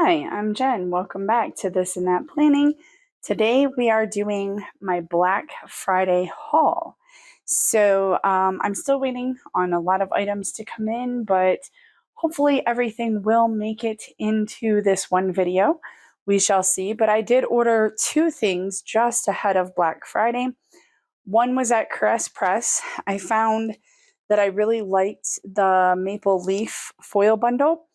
Hi, I'm Jen. Welcome back to This and That Planning. Today we are doing my Black Friday haul. I'm still waiting on a lot of items to come in, but hopefully everything will make it into this one video. We shall see. But I did order two things just ahead of Black Friday. One was at Caress Press. I found that I really liked the maple leaf foil bundle.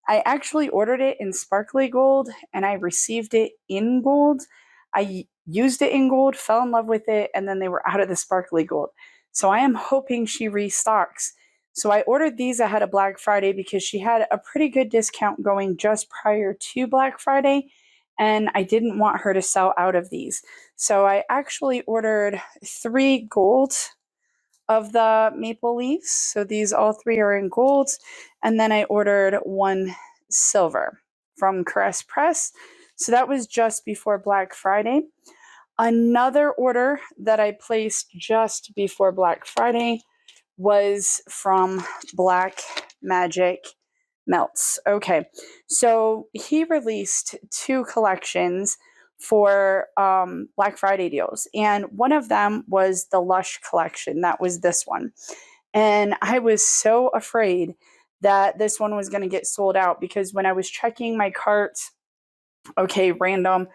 I actually ordered it in sparkly gold and I received it in gold. I used it in gold, fell in love with it, and then they were out of the sparkly gold. So I am hoping she restocks. So I ordered these ahead of Black Friday because she had a pretty good discount going just prior to Black Friday, and I didn't want her to sell out of these. So I actually ordered 3 gold of the maple leaves. So these all 3 are in gold. And then I ordered 1 silver from Caress Press. So that was just before Black Friday. Another order that I placed just before Black Friday was from Black Magic Melts. Okay, so he released 2 collections for Black Friday deals, and one of them was the Lush collection. That was this one, and I was so afraid that this one was going to get sold out because when I was checking my cart, okay, random,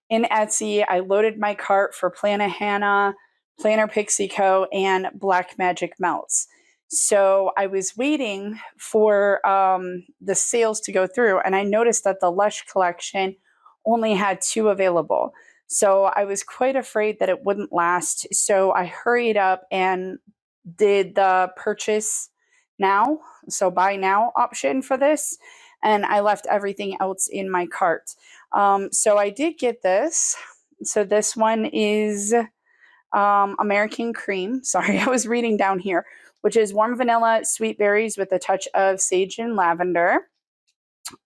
in Etsy, I loaded my cart for Plannahannah, Planner Pixie Co., and Black Magic Melts. So I was waiting for the sales to go through, and I noticed that the Lush collection only had 2 available. So I was quite afraid that it wouldn't last. So I hurried up and did the purchase now, so buy now option for this, and I left everything else in my cart. So I did get this. So this one is American Cream. Sorry, I was reading down here, which is warm vanilla, sweet berries with a touch of sage and lavender.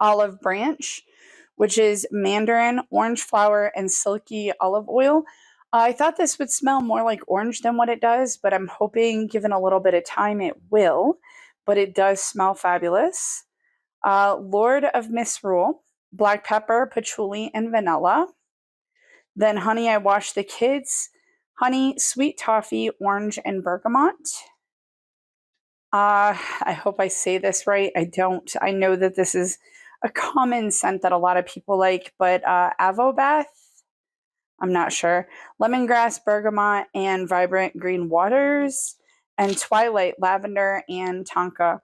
Olive Branch, which is mandarin, orange flower, and silky olive oil. I thought this would smell more like orange than what it does, but I'm hoping, given a little bit of time, it will. But it does smell fabulous. Lord of Misrule, black pepper, patchouli, and vanilla. Then Honey, I Wash the Kids, honey, sweet toffee, orange, and bergamot. I hope I say this right. I don't. I know that this is a common scent that a lot of people like, but Avobath, I'm not sure. Lemongrass, bergamot, and vibrant green waters, and Twilight, lavender, and tonka.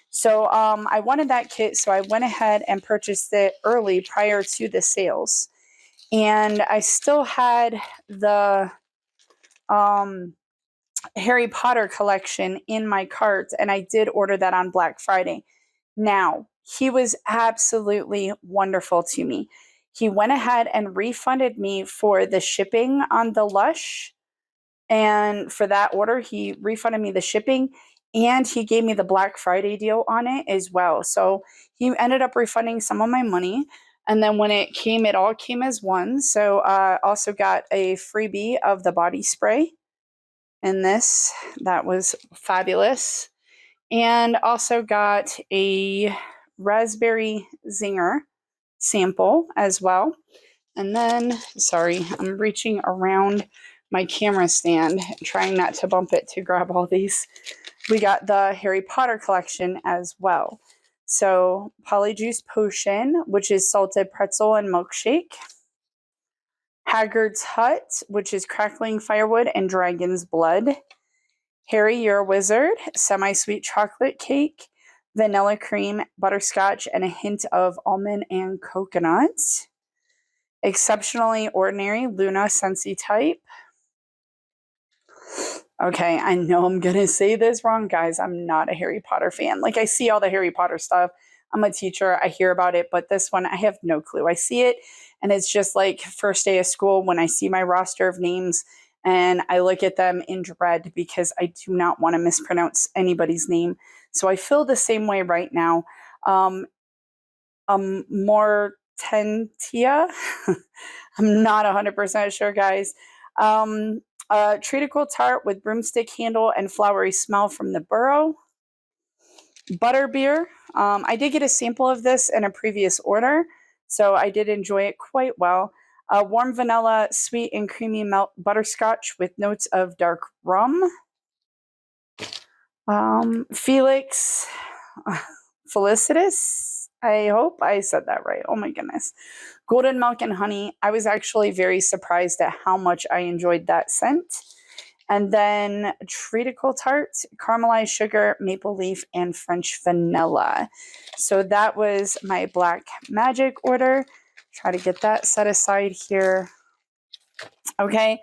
So I wanted that kit, so I went ahead and purchased it early prior to the sales. And I still had the Harry Potter collection in my cart, and I did order that on Black Friday. Now, he was absolutely wonderful to me. He went ahead and refunded me for the shipping on the Lush, and for that order, he refunded me the shipping, and he gave me the Black Friday deal on it as well. So he ended up refunding some of my money. And then when it came, it all came as one. So I also got a freebie of the body spray in this. That was fabulous. And also got a raspberry zinger sample as well. And then, sorry, I'm reaching around my camera stand, trying not to bump it to grab all these. We got the Harry Potter collection as well. So Polyjuice Potion, which is salted pretzel and milkshake. Haggard's Hut, which is crackling firewood and dragon's blood. Harry, You're a Wizard, semi-sweet chocolate cake, vanilla cream, butterscotch, and a hint of almond and coconut. Exceptionally Ordinary, Luna Sensi Type. Okay, I know I'm going to say this wrong, guys. I'm not a Harry Potter fan. Like, I see all the Harry Potter stuff. I'm a teacher. I hear about it, but this one, I have no clue. I see it, and it's just like first day of school when I see my roster of names, and I look at them in dread because I do not want to mispronounce anybody's name. So I feel the same way right now. Mortentia. I'm not 100% sure, guys. Treacle tart with broomstick handle and flowery smell from the burrow. Butterbeer. I did get a sample of this in a previous order, so I did enjoy it quite well. Warm vanilla, sweet and creamy melt butterscotch with notes of dark rum. Felix Felicitas. I hope I said that right. Oh my goodness. Golden milk and honey. I was actually very surprised at how much I enjoyed that scent. And then treacle tart, caramelized sugar, maple leaf, and French vanilla. So that was my Black Magic order. Try to get that set aside here. Okay,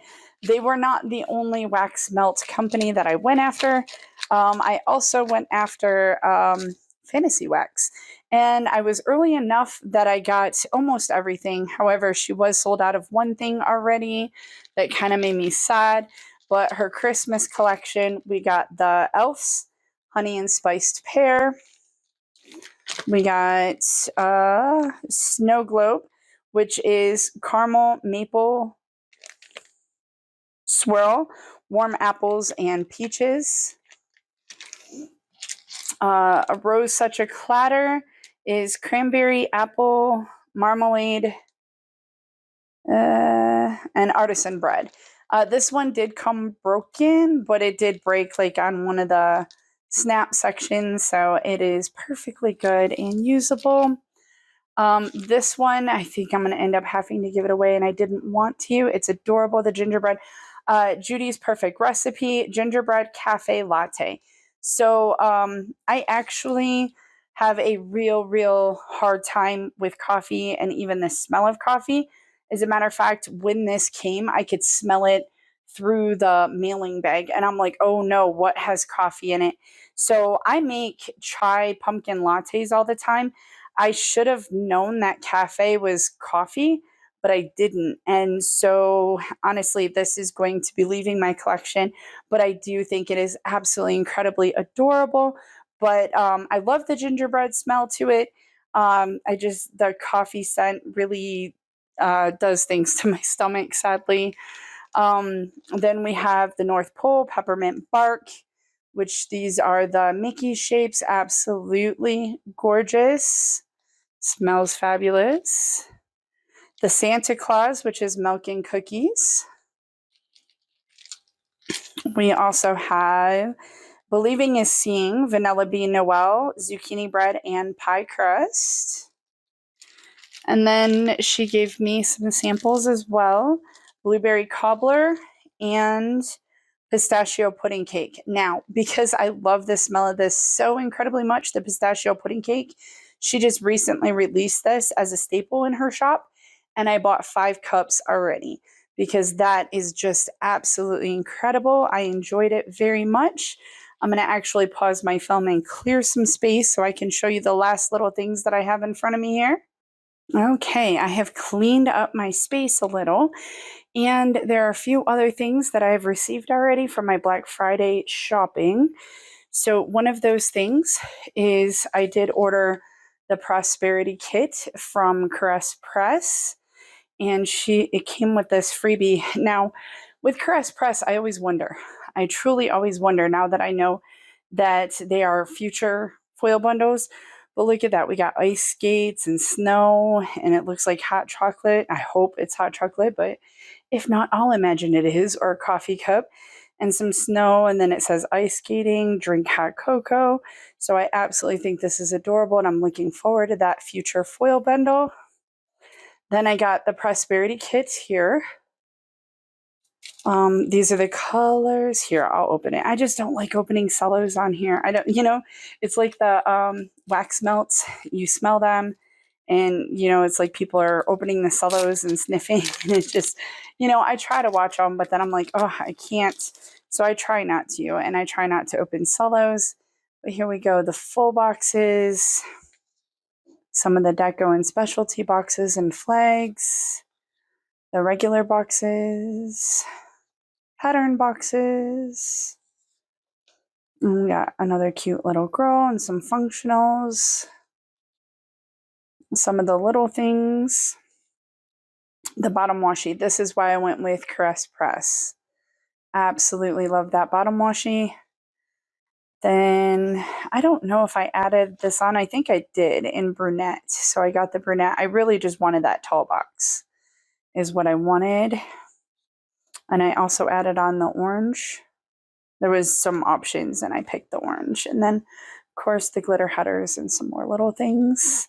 they were not the only wax melt company that I went after. I also went after Fantasy Wax. And I was early enough that I got almost everything. However, she was sold out of one thing already. That kind of made me sad. But her Christmas collection, we got the Elf's Honey and Spiced Pear. We got Snow Globe, which is caramel maple swirl, warm apples and peaches. A Rose Such a Clatter is cranberry apple marmalade and artisan bread. This one did come broken, but it did break like on one of the snap sections, so it is perfectly good and usable. This one, I think I'm going to end up having to give it away, and I didn't want to. It's adorable, the gingerbread. Judy's Perfect Recipe Gingerbread Cafe Latte. So I actually have a real hard time with coffee and even the smell of coffee. As a matter of fact, when this came, I could smell it through the mailing bag, and I'm like, oh no, what has coffee in it? So I make chai pumpkin lattes all the time. I should have known that cafe was coffee, but I didn't. And so, honestly, this is going to be leaving my collection, but I do think it is absolutely incredibly adorable. But I love the gingerbread smell to it. The coffee scent really does things to my stomach, sadly. Then we have the North Pole Peppermint Bark, which these are the Mickey shapes. Absolutely gorgeous. Smells fabulous. The Santa Claus, which is milk and cookies. We also have Believing is Seeing, Vanilla Bean Noel, Zucchini Bread, and Pie Crust. And then she gave me some samples as well. Blueberry Cobbler and Pistachio Pudding Cake. Now, because I love the smell of this so incredibly much, the Pistachio Pudding Cake, she just recently released this as a staple in her shop, and I bought 5 cups already because that is just absolutely incredible. I enjoyed it very much. I'm going to actually pause my film and clear some space so I can show you the last little things that I have in front of me here. Okay, I have cleaned up my space a little, and there are a few other things that I've received already from my Black Friday shopping. So one of those things is I did order the Prosperity Kit from Caress Press, and it came with this freebie. Now, with Caress Press, I always wonder. I truly always wonder now that I know that they are future foil bundles. But look at that. We got ice skates and snow, and it looks like hot chocolate. I hope it's hot chocolate, but if not, I'll imagine it is, or a coffee cup and some snow. And then it says ice skating, drink hot cocoa. So I absolutely think this is adorable, and I'm looking forward to that future foil bundle. Then I got the Prosperity Kits here. These are the colors. Here, I'll open it. I just don't like opening cellos on here. I don't, it's like the wax melts. You smell them, and, it's like people are opening the cellos and sniffing. And it's just, I try to watch them, but then I'm like, oh, I can't. So I try not to, and I try not to open cellos. But here we go. The full boxes, some of the deco and specialty boxes and flags, the regular boxes, pattern boxes. And we got another cute little girl and some functionals. Some of the little things. The bottom washi. This is why I went with Caress Press. Absolutely love that bottom washi. Then I don't know if I added this on. I think I did in brunette. So I got the brunette. I really just wanted that tall box is what I wanted. And I also added on the orange. There was some options and I picked the orange. And then of course the glitter headers and some more little things.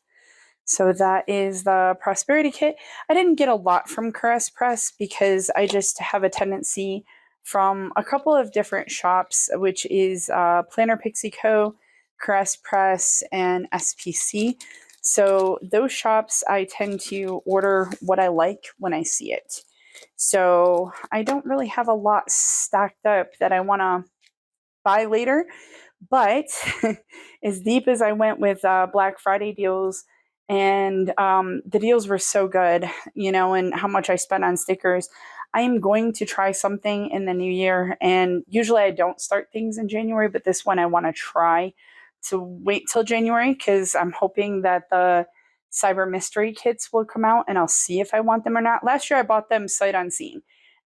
So that is the Prosperity Kit. I didn't get a lot from Caress Press because I just have a tendency from a couple of different shops, which is Planner Pixie Co., Caress Press, and SPC. So those shops, I tend to order what I like when I see it. So I don't really have a lot stacked up that I want to buy later. But as deep as I went with Black Friday deals, and the deals were so good, and how much I spent on stickers, I am going to try something in the new year. And usually I don't start things in January, but this one I want to try to wait till January because I'm hoping that the Cyber Mystery kits will come out and I'll see if I want them or not. Last year I bought them sight unseen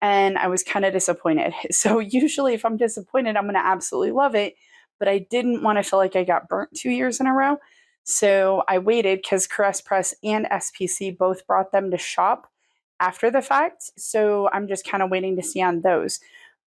and I was kind of disappointed. So usually if I'm disappointed, I'm going to absolutely love it. But I didn't want to feel like I got burnt 2 years in a row. So I waited because Caress Press and SPC both brought them to shop after the fact. So I'm just kind of waiting to see on those.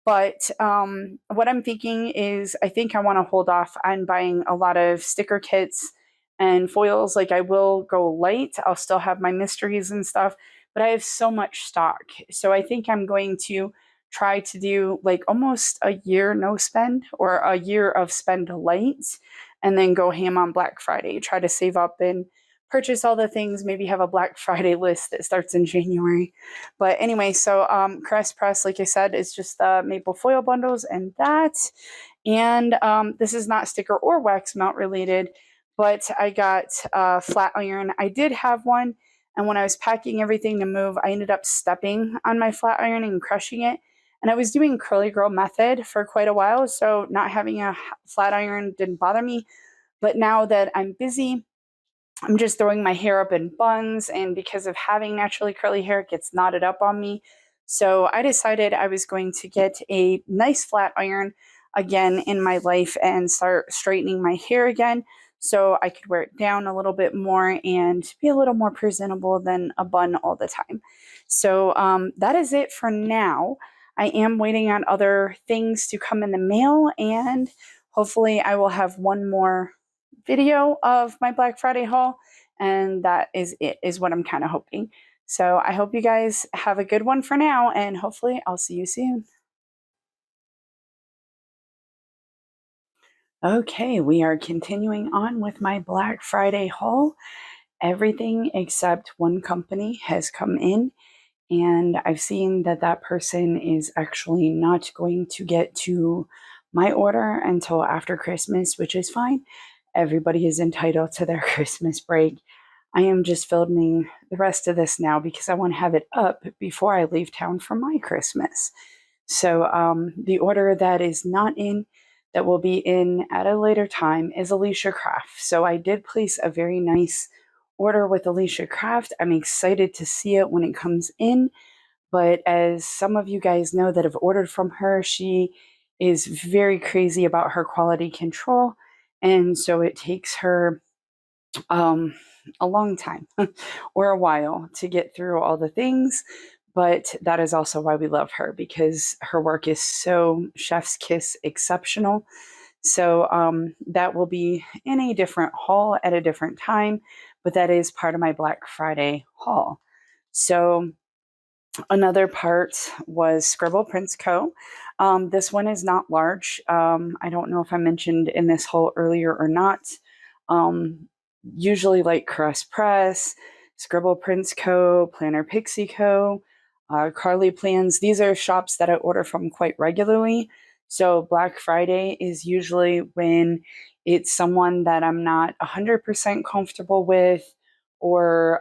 But what I'm thinking is I think I want to hold off on buying a lot of sticker kits and foils. Like I will go light. I'll still have my mysteries and stuff, but I have so much stock. So I think I'm going to try to do like almost a year no spend or a year of spend light and then go ham on Black Friday. Try to save up and purchase all the things, maybe have a Black Friday list that starts in January. But anyway, so Caress Press, like I said, is just the maple foil bundles and that. And this is not sticker or wax mount related, but I got a flat iron. I did have one, and when I was packing everything to move, I ended up stepping on my flat iron and crushing it. And I was doing Curly Girl method for quite a while, so not having a flat iron didn't bother me. But now that I'm busy, I'm just throwing my hair up in buns, and because of having naturally curly hair, it gets knotted up on me. So I decided I was going to get a nice flat iron again in my life and start straightening my hair again so I could wear it down a little bit more and be a little more presentable than a bun all the time. So that is it for now. I am waiting on other things to come in the mail, and hopefully I will have one more video of my Black Friday haul, and that is what I'm kind of hoping. So I hope you guys have a good one for now, and hopefully I'll see you soon. Okay, we are continuing on with my Black Friday haul. Everything except one company has come in, and I've seen that that person is actually not going to get to my order until after Christmas, which is fine. Everybody is entitled to their Christmas break. I am just filming the rest of this now because I want to have it up before I leave town for my Christmas. So the order that is not in, that will be in at a later time, is Alicia Craft. So I did place a very nice order with Alicia Craft. I'm excited to see it when it comes in. But as some of you guys know that have ordered from her, she is very crazy about her quality control. And so it takes her a long time or a while to get through all the things. But that is also why we love her, because her work is so chef's kiss exceptional. So that will be in a different haul at a different time, but that is part of my Black Friday haul. So another part was Scribble Prints Co. This one is not large. I don't know if I mentioned in this haul earlier or not. Usually like Caress Press, Scribble Prints Co., Planner Pixie Co., Carly Plans. These are shops that I order from quite regularly. So Black Friday is usually when it's someone that I'm not 100% comfortable with, or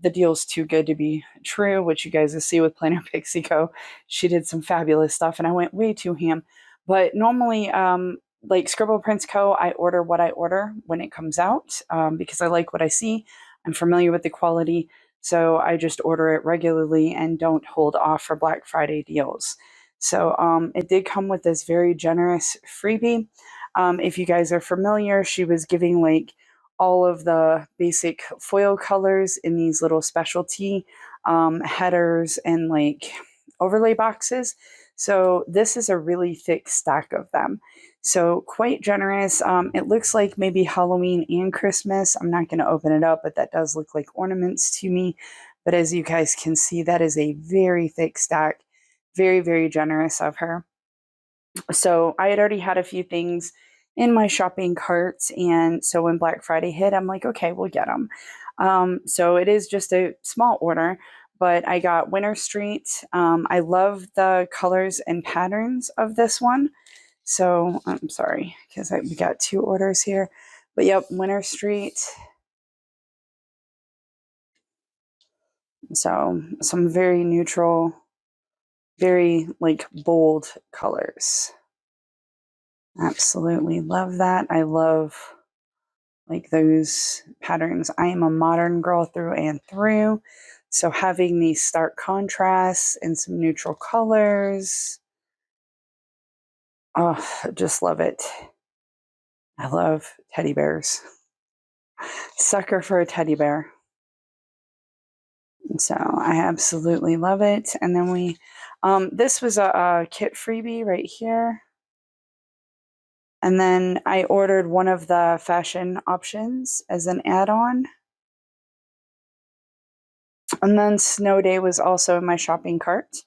the deal's too good to be true, which you guys will see with Planner Pixie Co. She did some fabulous stuff, and I went way too ham. But normally, like Scribble Prints Co., I order what I order when it comes out because I like what I see. I'm familiar with the quality, so I just order it regularly and don't hold off for Black Friday deals. So it did come with this very generous freebie. If you guys are familiar, she was giving like all of the basic foil colors in these little specialty headers and like overlay boxes. So this is a really thick stack of them. So quite generous. It looks like maybe Halloween and Christmas. I'm not going to open it up, but that does look like ornaments to me. But as you guys can see, that is a very thick stack. Very, very generous of her. So I had already had a few things in my shopping cart. And so when Black Friday hit, I'm like, okay, we'll get them. So it is just a small order, but I got Winter Street. I love the colors and patterns of this one. So I'm sorry, because we got 2 orders here. But yep, Winter Street. So some very neutral, very like bold colors. Absolutely love that. I love like those patterns. I am a modern girl through and through. So having these stark contrasts and some neutral colors. Oh, just love it. I love teddy bears. Sucker for a teddy bear. So I absolutely love it. And then this was a kit freebie right here. And then I ordered one of the fashion options as an add-on. And then Snow Day was also in my shopping cart.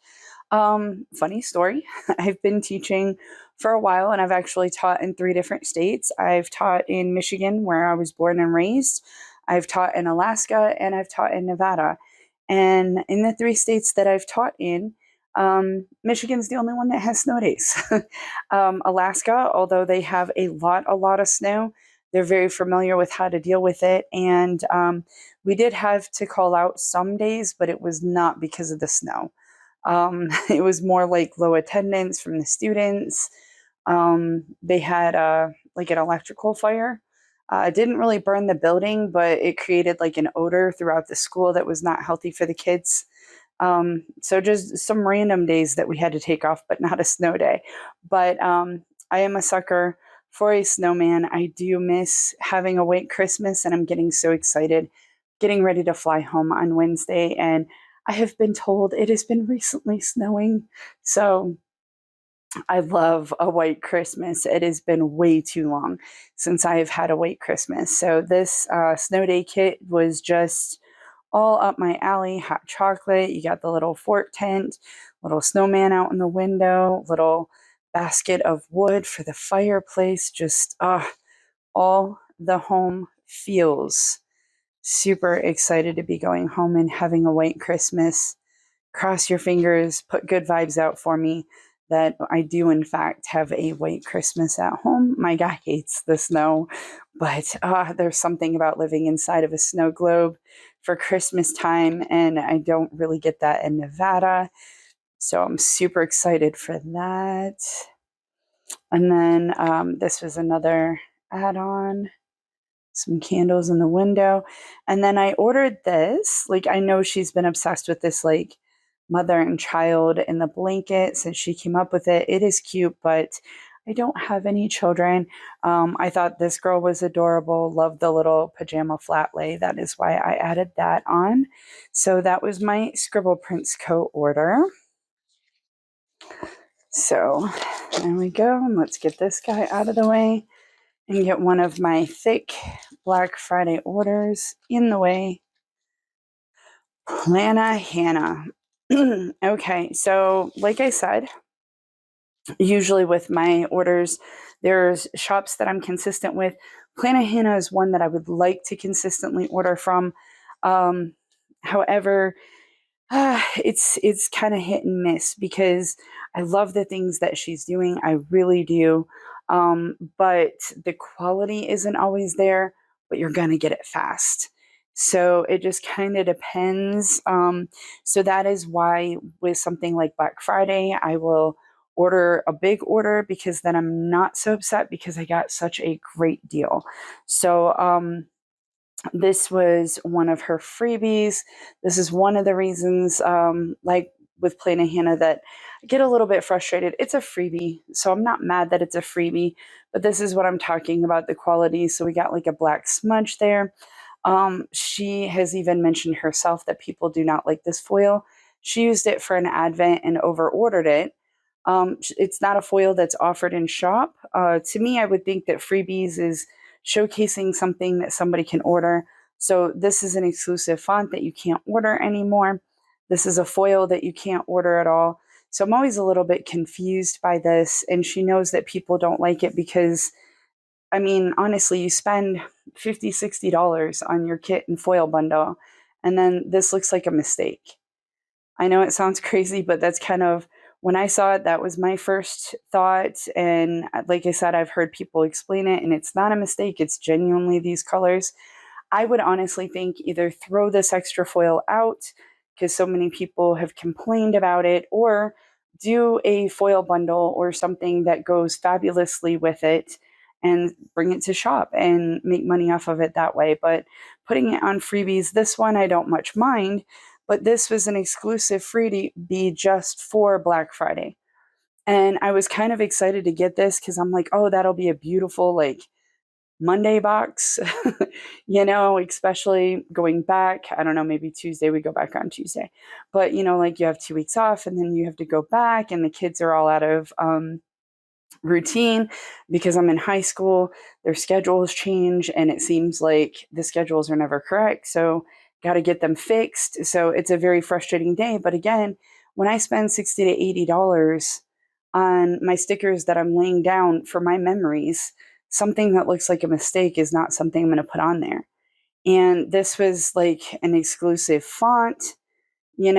Funny story. I've been teaching for a while, and I've actually taught in 3 different states. I've taught in Michigan, where I was born and raised. I've taught in Alaska, and I've taught in Nevada. And in the 3 states that I've taught in, Michigan's the only one that has snow days. Alaska, although they have a lot of snow, they're very familiar with how to deal with it. And we did have to call out some days, but it was not because of the snow. It was more like low attendance from the students. They had like an electrical fire. It didn't really burn the building, but it created like an odor throughout the school that was not healthy for the kids. So just some random days that we had to take off, but not a snow day. But I am a sucker for a snowman. I do miss having a white Christmas, and I'm getting so excited, getting ready to fly home on Wednesday. And I have been told it has been recently snowing. So I love a white Christmas. It has been way too long since I've had a white Christmas. So this snow day kit was just all up my alley. Hot chocolate. You got the little fort tent, little snowman out in the window, little basket of wood for the fireplace. Just all the home feels. Super excited to be going home and having a white Christmas. Cross your fingers, put good vibes out for me that I do, in fact, have a white Christmas at home. My guy hates the snow, but there's something about living inside of a snow globe for Christmas time, and I don't really get that in Nevada. So I'm super excited for that. And then this was another add-on. Some candles in the window. And then I ordered this. Like, I know she's been obsessed with this, like, mother and child in the blanket since she came up with it. It is cute, but I don't have any children. I thought this girl was adorable. Loved the little pajama flat lay. That is why I added that on. So that was my Scribble Prints Co. order. So there we go. And let's get this guy out of the way and get one of my thick Black Friday orders in the way. Plannahannah. Okay, so like I said, usually with my orders, there's shops that I'm consistent with. Plannahannah is one that I would like to consistently order from. However, it's kind of hit and miss because I love the things that she's doing. I really do. But the quality isn't always there, but you're going to get it fast. So it just kind of depends. So that is why with something like Black Friday, I will order a big order because then I'm not so upset because I got such a great deal. So this was one of her freebies. This is one of the reasons, like with Plain Hannah that I get a little bit frustrated. It's a freebie, so I'm not mad that it's a freebie, but this is what I'm talking about, the quality. So we got like a black smudge there. She has even mentioned herself that people do not like this foil. She used it for an advent and over ordered it. It's not a foil that's offered in shop. To me, I would think that freebies is showcasing something that somebody can order. So this is an exclusive font that you can't order anymore. This is a foil that you can't order at all. So I'm always a little bit confused by this. And she knows that people don't like it because, I mean, honestly, you spend $50, $60 on your kit and foil bundle, and then this looks like a mistake. I know it sounds crazy, but that's kind of when I saw it, that was my first thought. And like I said, I've heard people explain it, and it's not a mistake. It's genuinely these colors. I would honestly think either throw this extra foil out because so many people have complained about it, or do a foil bundle or something that goes fabulously with it and bring it to shop and make money off of it that way. But putting it on freebies, this one I don't much mind, but this was an exclusive freebie just for Black Friday. And I was kind of excited to get this because I'm like, oh, that'll be a beautiful, like, Monday box, especially going back. I don't know, maybe Tuesday, we go back on Tuesday. But, like you have 2 weeks off and then you have to go back, and the kids are all out of routine because I'm in high school. Their schedules change, and it seems like the schedules are never correct. So, got to get them fixed. So, it's a very frustrating day. But again, when I spend $60 to $80 on my stickers that I'm laying down for my memories, something that looks like a mistake is not something I'm going to put on there. And this was like an exclusive font, and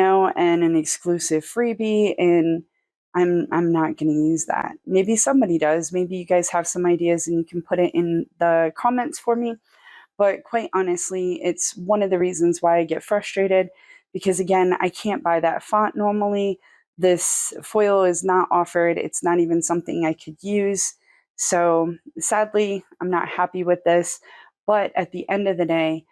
an exclusive freebie, and I'm not going to use that. Maybe somebody does. Maybe you guys have some ideas and you can put it in the comments for me. But quite honestly, it's one of the reasons why I get frustrated because, again, I can't buy that font normally. This foil is not offered. It's not even something I could use. So sadly, I'm not happy with this. But at the end of the day,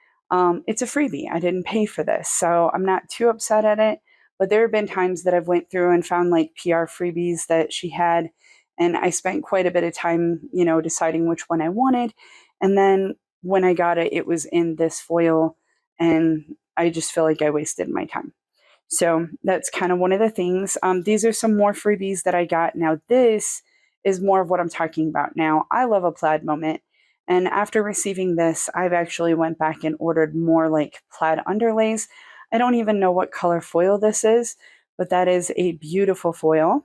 it's a freebie. I didn't pay for this. So I'm not too upset at it. But there have been times that I've went through and found like PR freebies that she had. And I spent quite a bit of time, deciding which one I wanted. And then when I got it, it was in this foil, and I just feel like I wasted my time. So that's kind of one of the things. These are some more freebies that I got. Now, this is more of what I'm talking about now. I love a plaid moment. And after receiving this, I've actually went back and ordered more like plaid underlays. I don't even know what color foil this is, but that is a beautiful foil.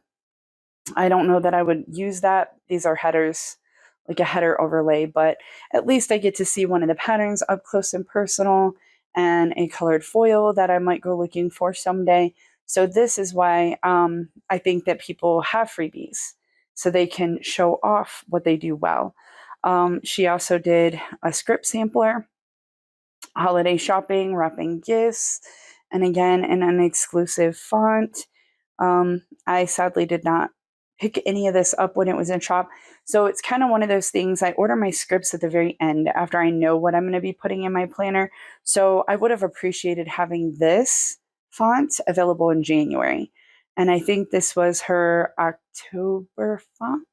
I don't know that I would use that. These are headers, like a header overlay, but at least I get to see one of the patterns up close and personal, and a colored foil that I might go looking for someday. So this is why I think that people have freebies, so they can show off what they do well. She also did a script sampler, holiday shopping, wrapping gifts, and again, in an exclusive font. I sadly did not pick any of this up when it was in shop. So it's kind of one of those things. I order my scripts at the very end after I know what I'm going to be putting in my planner. So I would have appreciated having this font available in January. And I think this was her October font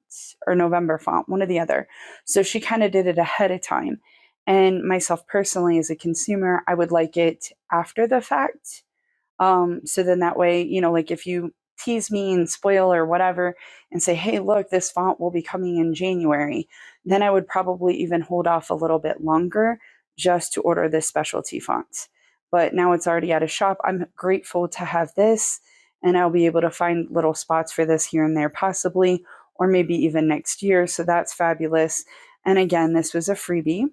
or November font, one or the other. So she kind of did it ahead of time. And myself personally, as a consumer, I would like it after the fact. So then that way, like if you tease me and spoil or whatever and say, hey, look, this font will be coming in January, then I would probably even hold off a little bit longer just to order this specialty font. But now it's already out of shop. I'm grateful to have this, and I'll be able to find little spots for this here and there possibly, or maybe even next year. So that's fabulous. And again, this was a freebie.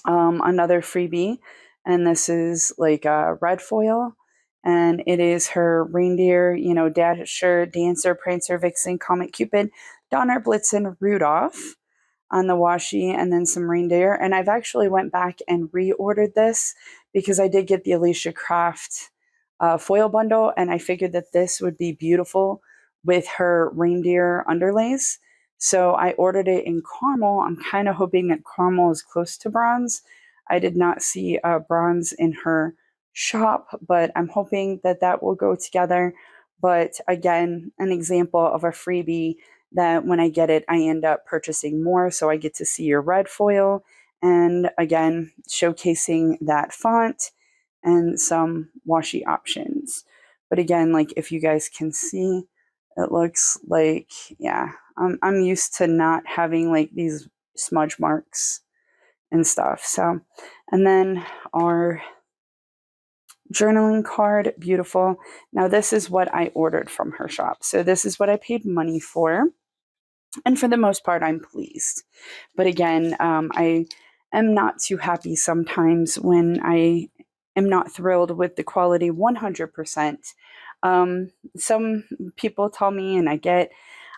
Another freebie, and this is like a red foil, and it is her reindeer, Dasher, Dancer, Prancer, Vixen, Comet, Cupid, Donner, Blitzen, Rudolph on the washi, and then some reindeer. And I've actually went back and reordered this because I did get the Alicia Craft foil bundle, and I figured that this would be beautiful with her reindeer underlays. So I ordered it in caramel. I'm kind of hoping that caramel is close to bronze. I did not see bronze in her shop, but I'm hoping that that will go together. But again, an example of a freebie that when I get it, I end up purchasing more. So I get to see your red foil and again, showcasing that font and some washi options. But again, like if you guys can see, it looks like, yeah, I'm used to not having like these smudge marks and stuff. So, and then our journaling card, beautiful. Now, this is what I ordered from her shop. So, this is what I paid money for. And for the most part, I'm pleased. But again, I am not too happy sometimes when I am not thrilled with the quality 100%. Some people tell me, and I get,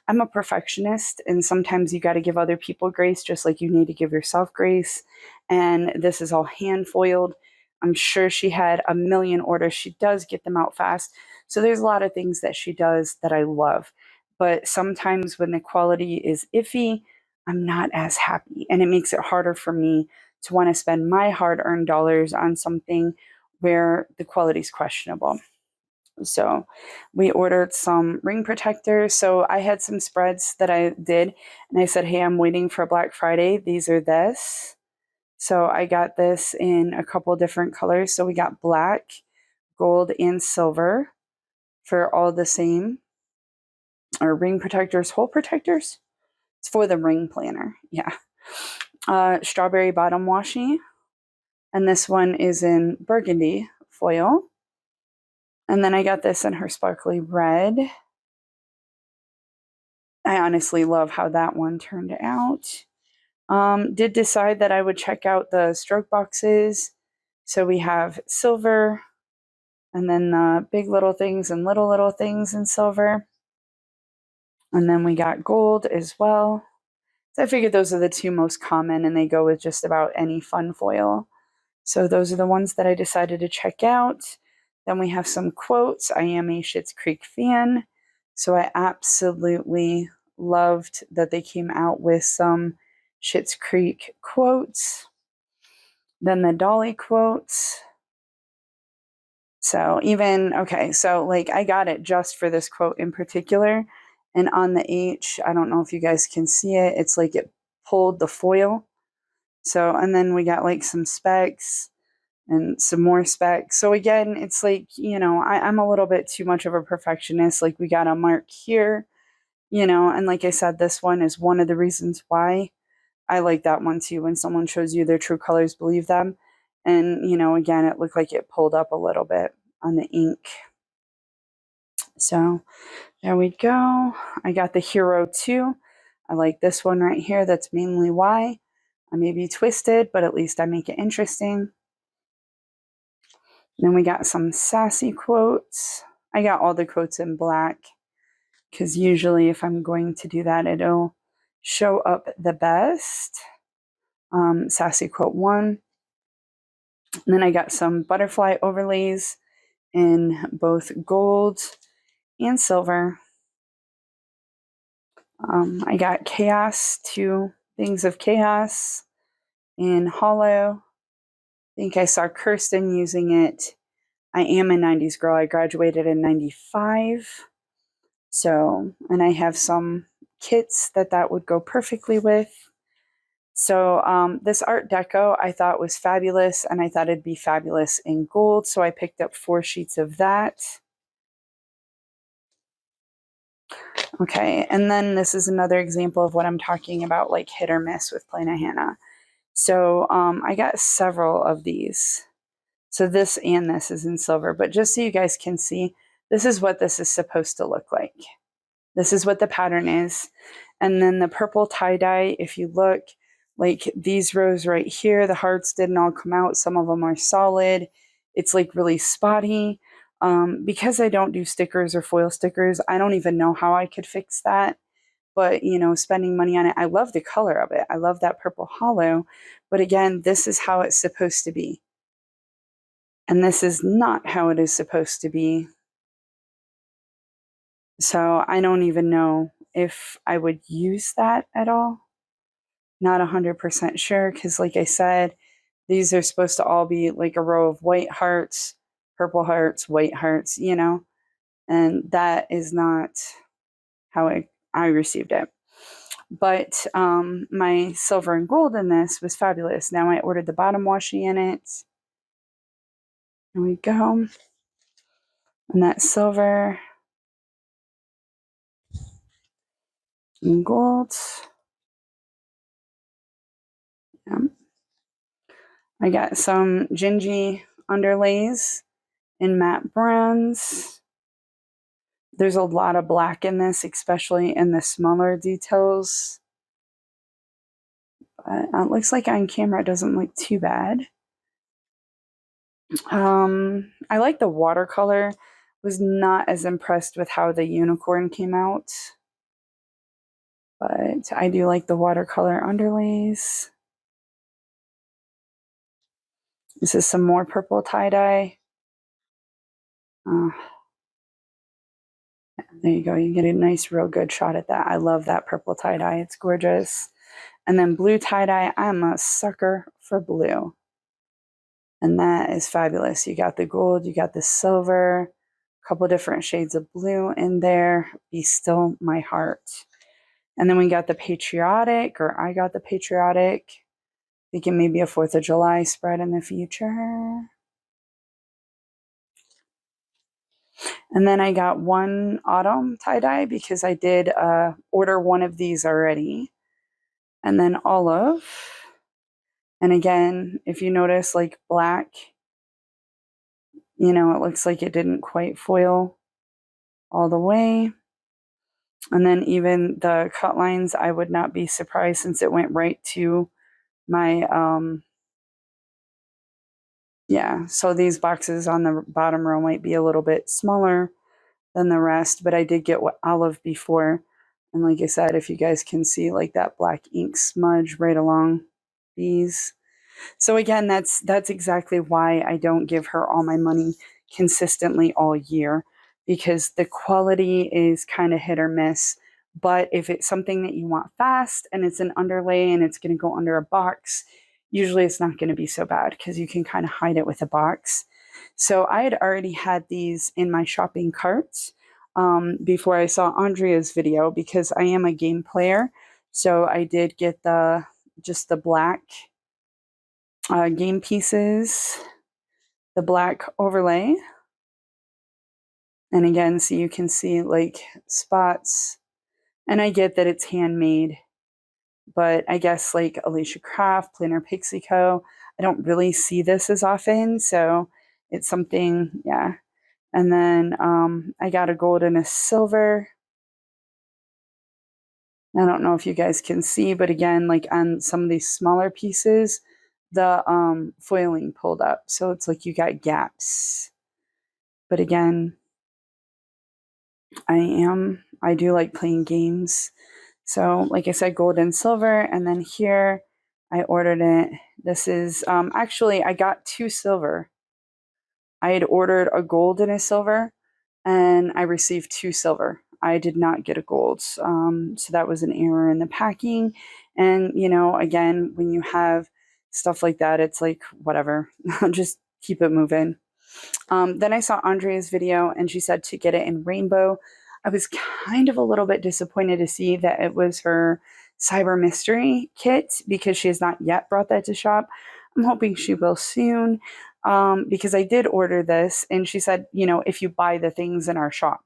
I'm a perfectionist, and sometimes you got to give other people grace just like you need to give yourself grace. And this is all hand foiled. I'm sure she had a million orders. She does get them out fast. So there's a lot of things that she does that I love. But sometimes when the quality is iffy, I'm not as happy. And it makes it harder for me to want to spend my hard earned dollars on something where the quality is questionable. So we ordered some ring protectors. So I had some spreads that I did, and I said, hey, I'm waiting for Black Friday. These are this. So I got this in a couple different colors. So we got black, gold, and silver for all the same. Or ring protectors, hole protectors. It's for the ring planner. Yeah. Strawberry bottom washi. And this one is in burgundy foil. And then I got this in her sparkly red. I honestly love how that one turned out. Did decide that I would check out the stroke boxes. So we have silver, and then the big little things and little things in silver. And then we got gold as well. So I figured those are the two most common, and they go with just about any fun foil. So those are the ones that I decided to check out. Then we have some quotes. I am a Schitt's Creek fan, so I absolutely loved that they came out with some Schitt's Creek quotes. Then the Dolly quotes. So even, okay, so like I got it just for this quote in particular. And on the H, I don't know if you guys can see it, it's like it pulled the foil. So, and then we got like some specs and some more specs. So again, it's like, I'm a little bit too much of a perfectionist. Like we got a mark here, and like I said, this one is one of the reasons why I like that one too. When someone shows you their true colors, believe them. And, again, it looked like it pulled up a little bit on the ink. So there we go. I got the Hero 2. I like this one right here. That's mainly why. I may be twisted, but at least I make it interesting. Then we got some sassy quotes. I got all the quotes in black because usually if I'm going to do that, it'll show up the best. Sassy quote 1. And then I got some butterfly overlays in both gold and silver. I got chaos, 2 things of chaos in hollow. I think I saw Kirsten using it. I am a 90s girl. I graduated in 95. So, and I have some kits that would go perfectly with. So this Art Deco I thought was fabulous, and I thought it'd be fabulous in gold. So I picked up 4 sheets of that. Okay, and then this is another example of what I'm talking about, like hit or miss with Plana Hannah. So I got several of these. So this and this is in silver, but just so you guys can see, this is what this is supposed to look like. This is what the pattern is. And then the purple tie-dye, if you look, like these rows right here, the hearts didn't all come out. Some of them are solid. It's like really spotty. Because I don't do stickers or foil stickers, I don't even know how I could fix that. But, spending money on it, I love the color of it. I love that purple hollow. But again, this is how it's supposed to be. And this is not how it is supposed to be. So I don't even know if I would use that at all. Not 100% sure, because like I said, these are supposed to all be like a row of white hearts purple hearts, white hearts, you know, and that is not how I received it. But my silver and gold in this was fabulous. Now I ordered the bottom washi in it. There we go. And that silver and gold. Yeah. I got some Gingy underlays in matte bronze. There's a lot of black in this, especially in the smaller details. But it looks like on camera it doesn't look too bad. I like the watercolor. Was not as impressed with how the unicorn came out. But I do like the watercolor underlays. This is some more purple tie-dye. There you go. You get a nice, real good shot at that. I love that purple tie-dye. It's gorgeous. And then blue tie-dye. I'm a sucker for blue. And that is fabulous. You got the gold, you got the silver, a couple different shades of blue in there. Be Still My Heart. And then we got the patriotic, or I got the patriotic. Thinking maybe a 4th of July spread in the future. And then I got one autumn tie-dye because I did order one of these already. And then olive. And again, if you notice, like black, you know, it looks like it didn't quite foil all the way. And then even the cut lines, I would not be surprised since it went right to my, yeah, so these boxes on the bottom row might be a little bit smaller than the rest, but I did get olive before. And like I said, if you guys can see like that black ink smudge right along these. So again, that's exactly why I don't give her all my money consistently all year, because the quality is kind of hit or miss. But if it's something that you want fast and it's an underlay and it's going to go under a box, usually it's not going to be so bad because you can kind of hide it with a box. So I had already had these in my shopping cart before I saw Andrea's video, because I am a game player. So I did get just the black game pieces, the black overlay. And again, so you can see like spots. And I get that it's handmade, but I guess like Alicia Craft, Planner Pixie Co., I don't really see this as often. So it's something, yeah. And then I got a gold and a silver. I don't know if you guys can see, but again, like on some of these smaller pieces, the foiling pulled up. So it's like you got gaps. But again, I do like playing games. So like I said, gold and silver. And then here I ordered it. This is, actually I got 2 silver. I had ordered a gold and a silver, and I received 2 silver. I did not get a gold. So that was an error in the packing. And, you know, again, when you have stuff like that, it's like, whatever, just keep it moving. Then I saw Andrea's video and she said to get it in rainbow. I was kind of a little bit disappointed to see that it was her Cyber Mystery kit, because she has not yet brought that to shop. I'm hoping she will soon, because I did order this and she said, you know, if you buy the things in our shop.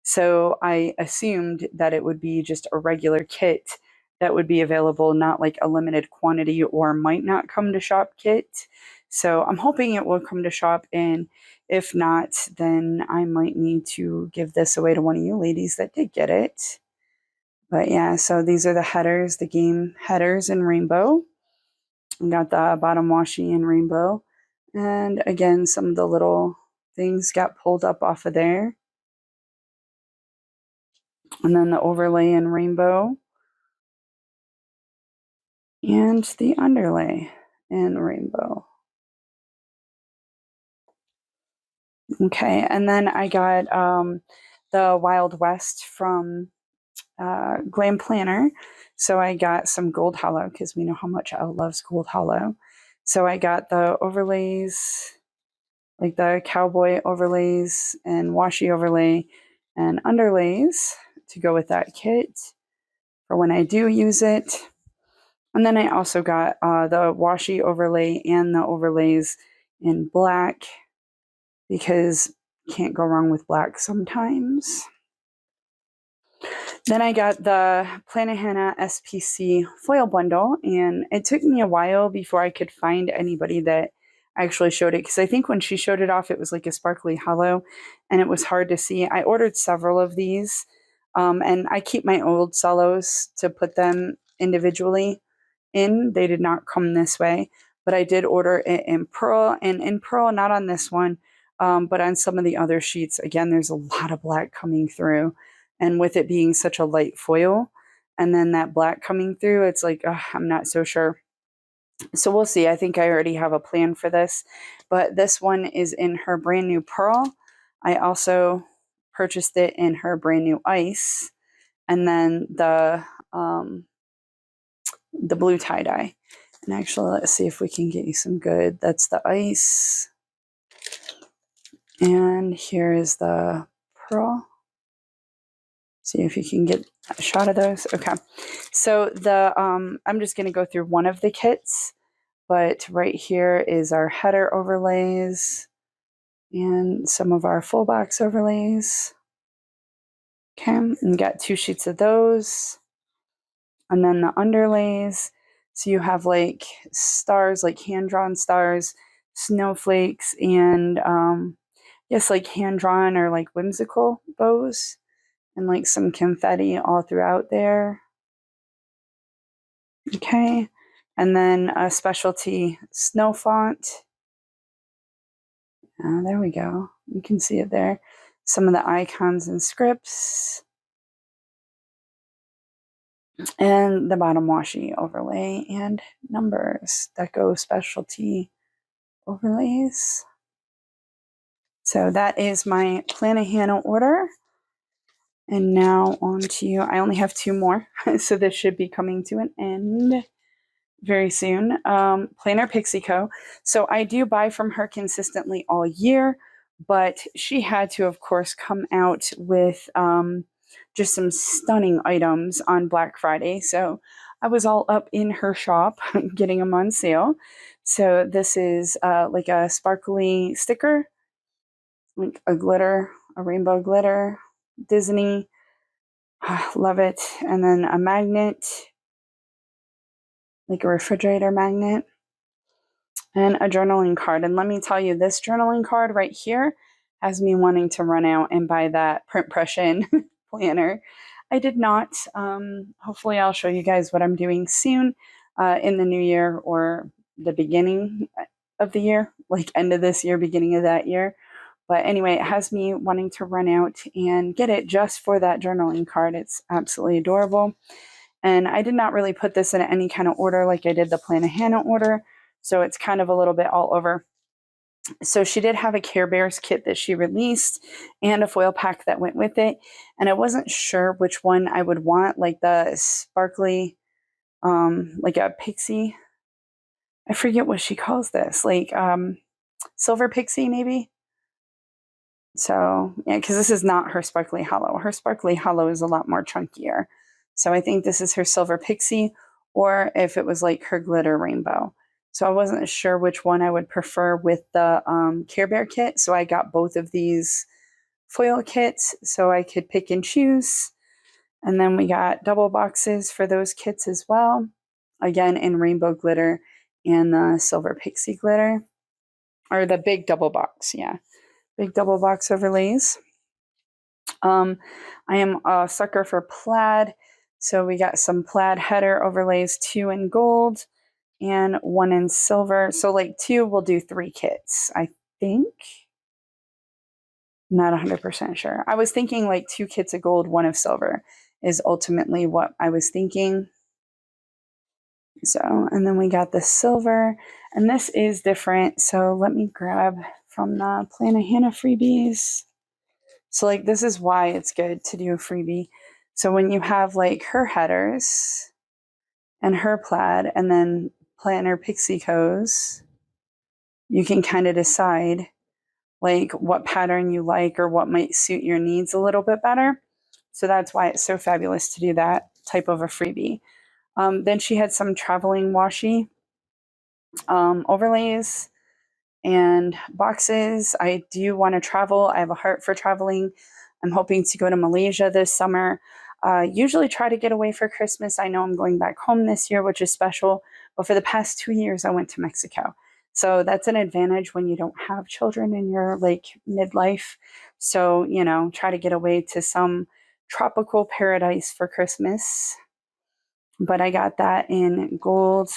So I assumed that it would be just a regular kit that would be available, not like a limited quantity or might not come to shop kit. So I'm hoping it will come to shop, and if not, then I might need to give this away to one of you ladies that did get it. But yeah, so these are the headers, the game headers in rainbow. I got the bottom washi in rainbow. And again, some of the little things got pulled up off of there. And then the overlay in rainbow. And the underlay in rainbow. Okay, and then I got the Wild West from Glam Planner. So I got some Gold Hollow, because we know how much Elle loves Gold Hollow. So I got the overlays like the cowboy overlays and washi overlay and underlays to go with that kit for when I do use it. And then I also got the washi overlay and the overlays in black because can't go wrong with black sometimes. Then I got the Plannahannah SPC foil bundle, and it took me a while before I could find anybody that actually showed it, because I think when she showed it off, it was like a sparkly hollow, and it was hard to see. I ordered several of these, and I keep my old cellos to put them individually in. They did not come this way, but I did order it in pearl, and in pearl, not on this one, but on some of the other sheets. Again, there's a lot of black coming through. And with it being such a light foil and then that black coming through, it's like, I'm not so sure. So we'll see. I think I already have a plan for this. But this one is in her brand new pearl. I also purchased it in her brand new ice. And then the blue tie-dye. And actually, let's see if we can get you some good. That's the ice. And here is the pearl. See if you can get a shot of those. Okay. So I'm just going to go through one of the kits, but right here is our header overlays and some of our full box overlays. Okay. And got 2 sheets of those. And then the underlays. So you have like stars, like hand-drawn stars, snowflakes, and yes, like hand-drawn or like whimsical bows. And like some confetti all throughout there. Okay. And then a specialty snow font. There we go. You can see it there. Some of the icons and scripts. And the bottom washi overlay and numbers. Deco specialty overlays. So that is my Plannahannah order. And now on to, I only have 2 more, so this should be coming to an end very soon. Planner Pixie Co. So I do buy from her consistently all year, but she had to, of course, come out with just some stunning items on Black Friday. So I was all up in her shop getting them on sale. So this is like a sparkly sticker, like a glitter, a rainbow glitter, Disney. Love it. And then a magnet, like a refrigerator magnet, and a journaling card. And let me tell you, this journaling card right here has me wanting to run out and buy that Printpression planner. I did not. Hopefully I'll show you guys what I'm doing soon in the new year or the beginning of the year, like end of this year, beginning of that year. But anyway, it has me wanting to run out and get it just for that journaling card. It's absolutely adorable. And I did not really put this in any kind of order like I did the Plannahannah order. So it's kind of a little bit all over. So she did have a Care Bears kit that she released and a foil pack that went with it. And I wasn't sure which one I would want, like the sparkly, like a pixie. I forget what she calls this, like silver pixie maybe. So yeah, because this is not her sparkly hollow. Her sparkly hollow is a lot more chunkier. So I think this is her silver pixie, or if it was like her glitter rainbow. So I wasn't sure which one I would prefer with the Care Bear kit. So I got both of these foil kits so I could pick and choose. And then we got double boxes for those kits as well. Again, in rainbow glitter and the silver pixie glitter. Or the big double box, yeah. Big double box overlays. I am a sucker for plaid. So we got some plaid header overlays, 2 in gold and 1 in silver. So like 2, we'll do 3 kits, I think. Not 100% sure. I was thinking like 2 kits of gold, 1 of silver is ultimately what I was thinking. So, and then we got the silver, and this is different. So let me grab from the Plannahannah freebies. So like this is why it's good to do a freebie. So when you have like her headers and her plaid and then Planner Pixie Co's, you can kind of decide like what pattern you like or what might suit your needs a little bit better. So that's why it's so fabulous to do that type of a freebie. Then she had some traveling washi overlays and boxes. I do want to travel. I have a heart for traveling. I'm hoping to go to Malaysia this summer. Usually try to get away for Christmas. I know I'm going back home this year, which is special. But for the past 2 years, I went to Mexico. So that's an advantage when you don't have children in your like midlife. So, try to get away to some tropical paradise for Christmas. But I got that in gold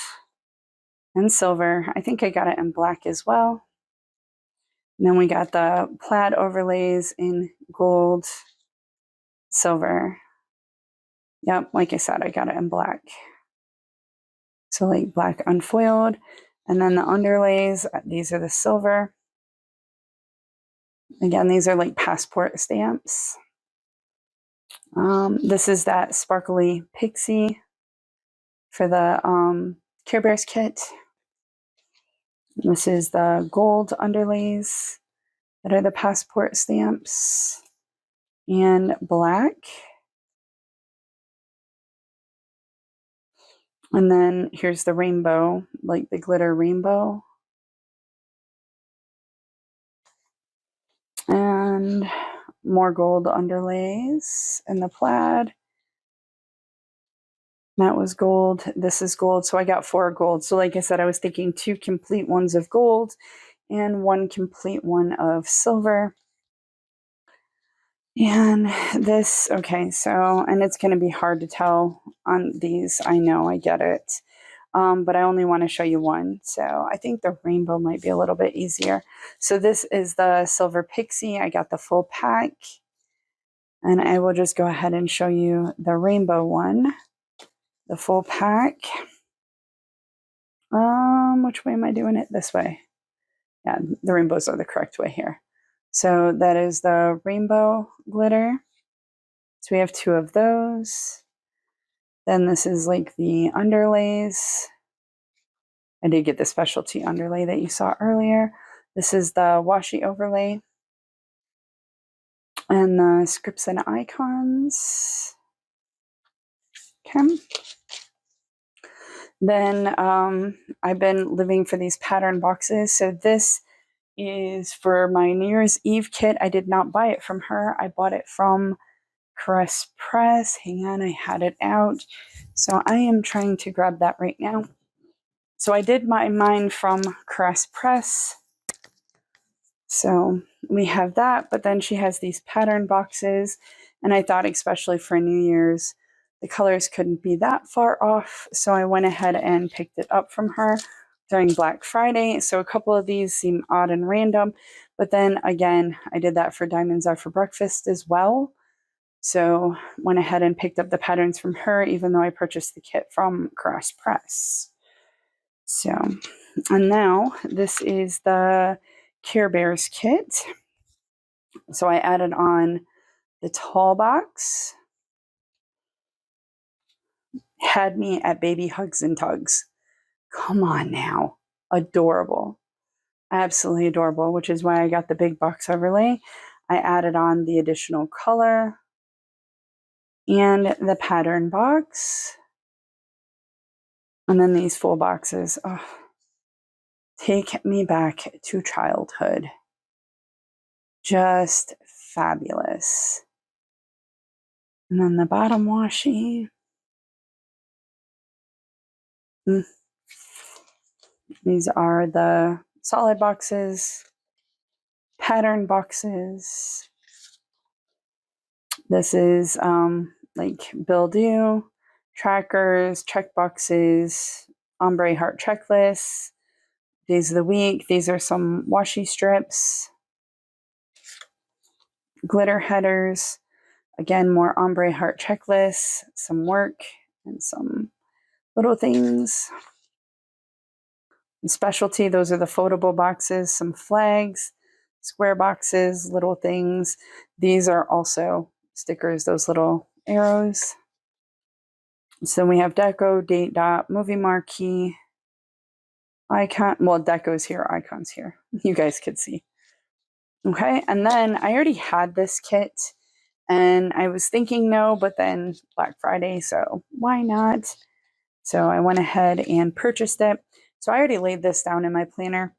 and silver. I think I got it in black as well. And then we got the plaid overlays in gold, silver. Yep, like I said, I got it in black. So like black unfoiled. And then the underlays, these are the silver. Again, these are like passport stamps. This is that sparkly pixie for the Care Bears kit. This is the gold underlays that are the passport stamps and black. And then here's the rainbow, like the glitter rainbow. And more gold underlays in the plaid. That was gold. This is gold. So I got 4 gold. So like I said, I was thinking 2 complete ones of gold and 1 complete one of silver. And this, okay, so, and it's going to be hard to tell on these. I know, I get it. But I only want to show you one. So I think the rainbow might be a little bit easier. So this is the silver pixie. I got the full pack. And I will just go ahead and show you the rainbow one. The full pack. Which way am I doing it? This way. Yeah, the rainbows are the correct way here. So that is the rainbow glitter. So we have 2 of those. Then this is like the underlays. I did get the specialty underlay that you saw earlier. This is the washi overlay. And the scripts and icons. Okay. Then I've been living for these pattern boxes. So this is for my New Year's Eve kit. I did not buy it from her. I bought it from Caress Press. Hang on, I had it out. So I am trying to grab that right now. So I did mine from Caress Press. So we have that, but then she has these pattern boxes. And I thought especially for New Year's, the colors couldn't be that far off. So I went ahead and picked it up from her during Black Friday. So a couple of these seem odd and random. But then again, I did that for Diamonds Are for Breakfast as well. So went ahead and picked up the patterns from her, even though I purchased the kit from Caress Press. So, and now this is the Care Bears kit. So I added on the tall box. Had me at baby hugs and tugs. Come on now. Adorable. Absolutely adorable, which is why I got the big box overlay. I added on the additional color and the pattern box. And then these full boxes. Oh, take me back to childhood. Just fabulous. And then the bottom washi. These are the solid boxes, pattern boxes. This is like bill due, trackers, check boxes, ombre heart checklists, days of the week. These are some washi strips, glitter headers. Again, more ombre heart checklists, some work, and some little things. And specialty, those are the foldable boxes, some flags, square boxes, little things. These are also stickers, those little arrows. So we have deco, date, dot, movie marquee, icon. Well, deco's here, icon's here. You guys could see. Okay, and then I already had this kit, and I was thinking no, but then Black Friday, so why not? So I went ahead and purchased it. So I already laid this down in my planner.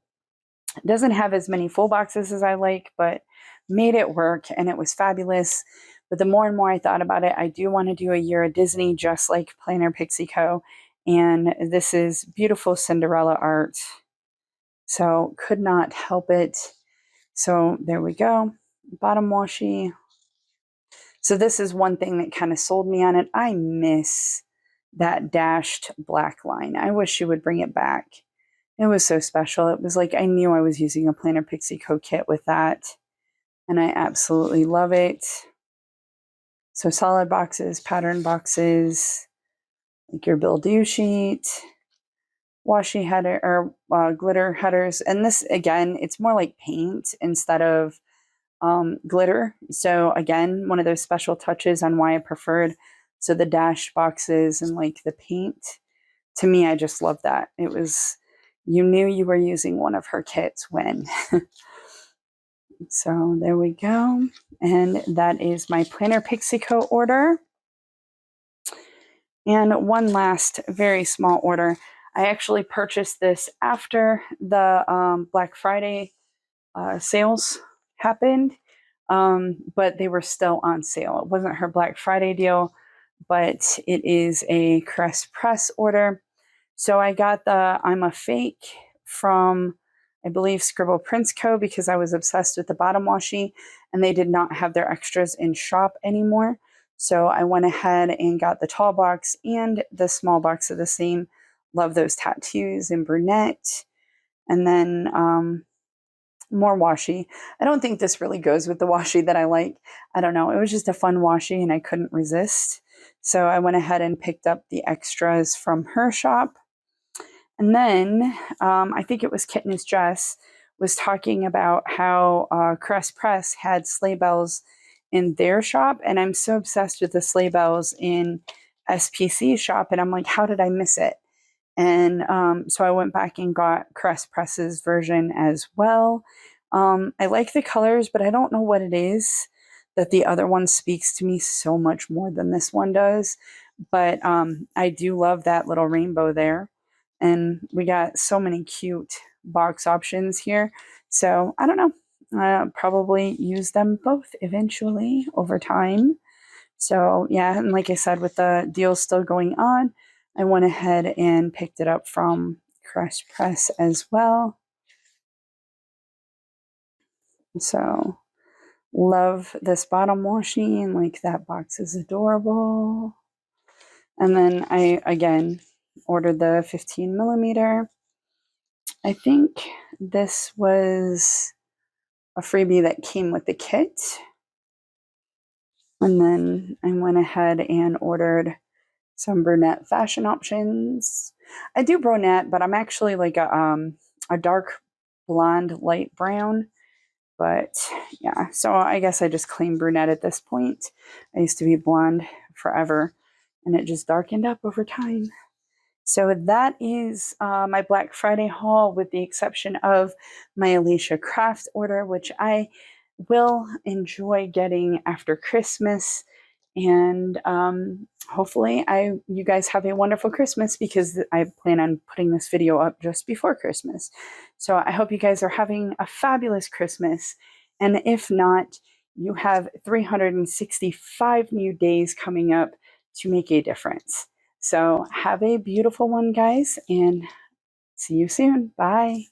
It doesn't have as many full boxes as I like, but made it work, and it was fabulous. But the more and more I thought about it, I do want to do a year at Disney just like Planner Pixie Co. And this is beautiful Cinderella art. So could not help it. So there we go. Bottom washi. So this is one thing that kind of sold me on it. I miss that dashed black line. I wish she would bring it back. It was so special. It was like I knew I was using a Planner Pixie Co kit with that. And I absolutely love it. So solid boxes, pattern boxes, like your Bill Do sheet, washi header or glitter headers. And this, again, it's more like paint instead of glitter. So again, one of those special touches on why I preferred. So the dash boxes and like the paint, to me, I just love that. It was, you knew you were using one of her kits when. So there we go. And that is my Planner Pixie Co order. And one last very small order. I actually purchased this after the Black Friday sales happened, but they were still on sale. It wasn't her Black Friday deal, but it is a Crest Press order. So I got the I'm a Fake from, I believe, Scribble Prints Co. because I was obsessed with the bottom washi, and they did not have their extras in shop anymore. So I went ahead and got the tall box and the small box of the same. Love those tattoos in brunette. And then more washi. I don't think this really goes with the washi that I like. I don't know. It was just a fun washi and I couldn't resist. So I went ahead and picked up the extras from her shop. And then I think it was Kitness Dress was talking about how Crest Press had sleigh bells in their shop. And I'm so obsessed with the sleigh bells in SPC shop. And I'm like, how did I miss it? And so I went back and got Crest Press's version as well. I like the colors, but I don't know what it is that the other one speaks to me so much more than this one does. But I do love that little rainbow there. And we got so many cute box options here. So I don't know. I'll probably use them both eventually over time. So yeah, and like I said, with the deal still going on, I went ahead and picked it up from Crest Press as well. So love this bottom washi, and like that box is adorable. And then I again ordered the 15 millimeter. I think this was a freebie that came with the kit. And then I went ahead and ordered some brunette fashion options. I do brunette, but I'm actually like a dark blonde, light brown. But yeah, so I guess I just claim brunette at this point. I used to be blonde forever, and it just darkened up over time. So that is my Black Friday haul, with the exception of my Alicia Craft order, which I will enjoy getting after Christmas. And hopefully you guys have a wonderful Christmas, because I plan on putting this video up just before Christmas. So I hope you guys are having a fabulous Christmas. And if not, you have 365 new days coming up to make a difference. So have a beautiful one, guys, and see you soon. Bye.